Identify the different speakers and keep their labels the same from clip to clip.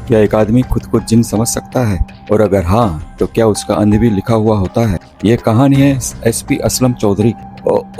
Speaker 1: क्या एक आदमी खुद को जिन समझ सकता है, और अगर हाँ तो क्या उसका अंत भी लिखा हुआ होता है। ये कहानी है एसपी असलम चौधरी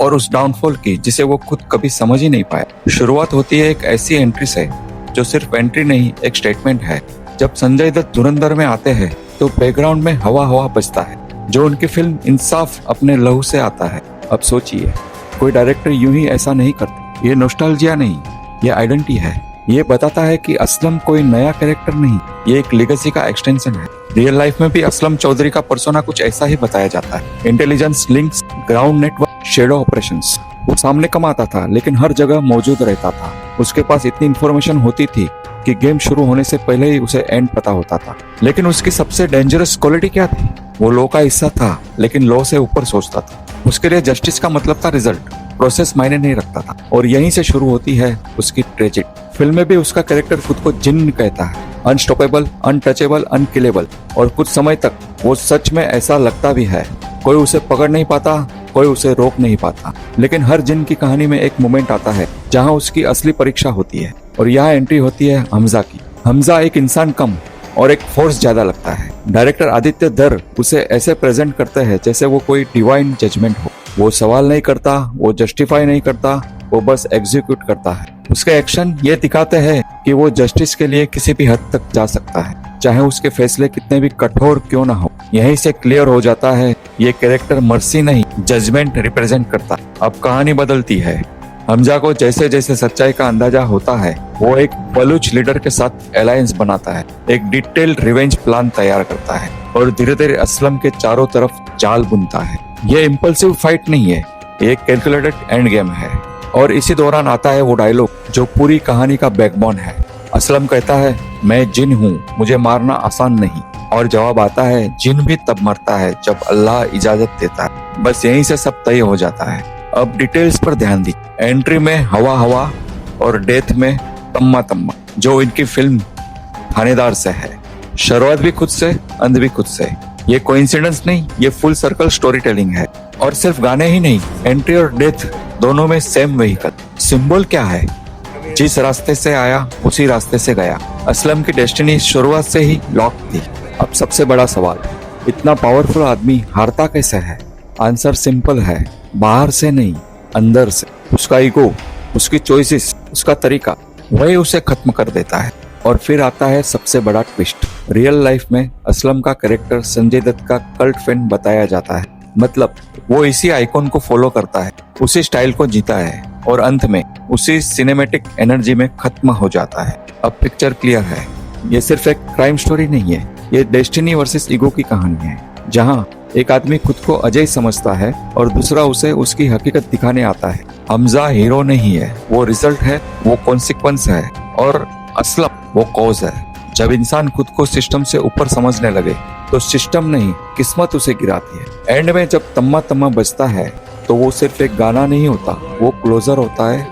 Speaker 1: और उस डाउनफॉल की जिसे वो खुद कभी समझ ही नहीं पाया। शुरुआत होती है एक ऐसी एंट्री से जो सिर्फ एंट्री नहीं, एक स्टेटमेंट है। जब संजय दत्त धुरंधर में आते हैं तो बैकग्राउंड में हवा हवा बजता है, जो उनकी फिल्म इंसाफ अपने लहू से आता है। अब सोचिए, कोई डायरेक्टर यूं ही ऐसा नहीं करता। ये नॉस्टैल्जिया नहीं, ये आइडेंटिटी है। ये बताता है कि असलम कोई नया कैरेक्टर नहीं, ये एक लेगेसी का एक्सटेंशन है। रियल लाइफ में भी असलम चौधरी का पर्सोना कुछ ऐसा ही बताया जाता है। Intelligence, links, ground network, shadow operations. वो सामने कम आता था लेकिन हर जगह मौजूद रहता था। उसके पास इतनी इंफॉर्मेशन होती थी कि गेम शुरू होने से पहले ही उसे एंड पता होता था। लेकिन उसकी सबसे डेंजरस क्वालिटी क्या थी? वो लॉ का हिस्सा था लेकिन लॉ से ऊपर सोचता था। उसके लिए जस्टिस का मतलब था रिजल्ट, प्रोसेस मायने नहीं रखता था। और यहीं से शुरू होती है उसकी ट्रेजेडी। फिल्म में भी उसका कैरेक्टर खुद को जिन्न कहता है, अनस्टॉपेबल, अनटचेबल, अनकिलेबल। और कुछ समय तक वो सच में ऐसा लगता भी है। कोई उसे पकड़ नहीं पाता, कोई उसे रोक नहीं पाता। लेकिन हर जिन की कहानी में एक मोमेंट आता है जहां उसकी असली परीक्षा होती है, और यहाँ एंट्री होती है हमजा की। हमजा एक इंसान कम और एक फोर्स ज्यादा लगता है। डायरेक्टर आदित्य धर उसे ऐसे प्रेजेंट करते हैं जैसे वो कोई डिवाइन जजमेंट हो। वो सवाल नहीं करता, वो जस्टिफाई नहीं करता, वो बस एग्जीक्यूट करता है। उसके एक्शन ये दिखाते हैं कि वो जस्टिस के लिए किसी भी हद तक जा सकता है, चाहे उसके फैसले कितने भी कठोर क्यों ना हो। यहीं से क्लियर हो जाता है ये कैरेक्टर मर्सी नहीं, जजमेंट रिप्रेजेंट करता। अब कहानी बदलती है। हमजा को जैसे जैसे सच्चाई का अंदाजा होता है, वो एक बलूच लीडर के साथ अलायंस बनाता है, एक डिटेल्ड रिवेंज प्लान तैयार करता है और धीरे धीरे असलम के चारों तरफ जाल बुनता है। ये इम्पल्सिव फाइट नहीं है, ये एक कैलकुलेटेड एंड गेम है। और इसी दौरान आता है वो डायलॉग जो पूरी कहानी का बैकबोन है। असलम कहता है, मैं जिन हूँ, मुझे मारना आसान नहीं। और जवाब आता है, जिन भी तब मरता है जब अल्लाह इजाजत देता है। बस यहीं से सब तय हो जाता है। अब डिटेल्स पर ध्यान दी। एंट्री में हवा हवा और डेथ में तम्मा तम्मा, जो इनकी फिल्म थानेदार से है। शुरुआत भी खुद से, अंत भी खुद से। ये कोइंसिडेंस नहीं, ये फुल सर्कल स्टोरी टेलिंग है। और सिर्फ गाने ही नहीं, एंट्री और डेथ दोनों में सेम व्हीकल। सिंबल क्या है? जिस रास्ते से आया उसी रास्ते से गया। असलम की डेस्टिनी शुरुआत से ही लॉक थी। अब सबसे बड़ा सवाल, इतना पावरफुल आदमी हारता कैसे है? आंसर सिंपल है, बाहर से नहीं, अंदर से। उसका ईगो, उसकी चॉइसेस, उसका तरीका, वही उसे खत्म कर देता है। और फिर आता है सबसे बड़ा ट्विस्ट। रियल लाइफ में असलम का कैरेक्टर संजय दत्त का कल्ट फैन बताया जाता है। मतलब वो इसी आइकॉन को फॉलो करता है, उसी स्टाइल को जीता है और अंत में उसी सिनेमैटिक एनर्जी में खत्म हो जाता है। अब पिक्चर क्लियर है, ये सिर्फ एक क्राइम स्टोरी नहीं है, ये डेस्टिनी वर्सेस ईगो की कहानी है, जहां एक आदमी खुद को अजय समझता है और दूसरा उसे उसकी हकीकत दिखाने आता है। हमजा हीरो नहीं है, वो रिजल्ट है, वो कॉन्सिक्वेंस है, और असलम वो कॉज है। जब इंसान खुद को सिस्टम से ऊपर समझने लगे तो सिस्टम नहीं, किस्मत उसे गिराती है। एंड में जब तम्मा तम्मा बजता है तो वो सिर्फ एक गाना नहीं होता, वो क्लोजर होता है,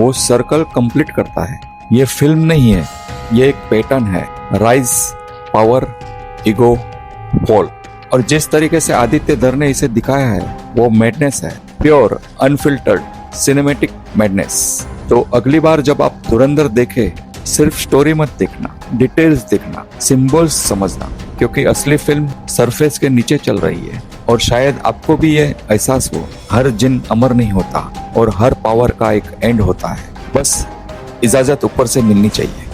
Speaker 1: वो सर्कल कंप्लीट करता है। ये फिल्म नहीं है, ये एक पैटर्न है, राइज, पावर, ईगो, फॉल। और जिस तरीके से आदित्य धर ने इसे दिखाया है वो मैडनेस है, प्योर, अनफिल्टर्ड, सिनेमैटिक मैडनेस। तो अगली बार जब आप धुरंधर देखे, सिर्फ स्टोरी मत देखना, डिटेल्स देखना, सिंबल्स समझना, क्योंकि असली फिल्म सरफेस के नीचे चल रही है। और शायद आपको भी ये एहसास हो, हर जिन अमर नहीं होता और हर पावर का एक एंड होता है। बस इजाजत ऊपर से मिलनी चाहिए।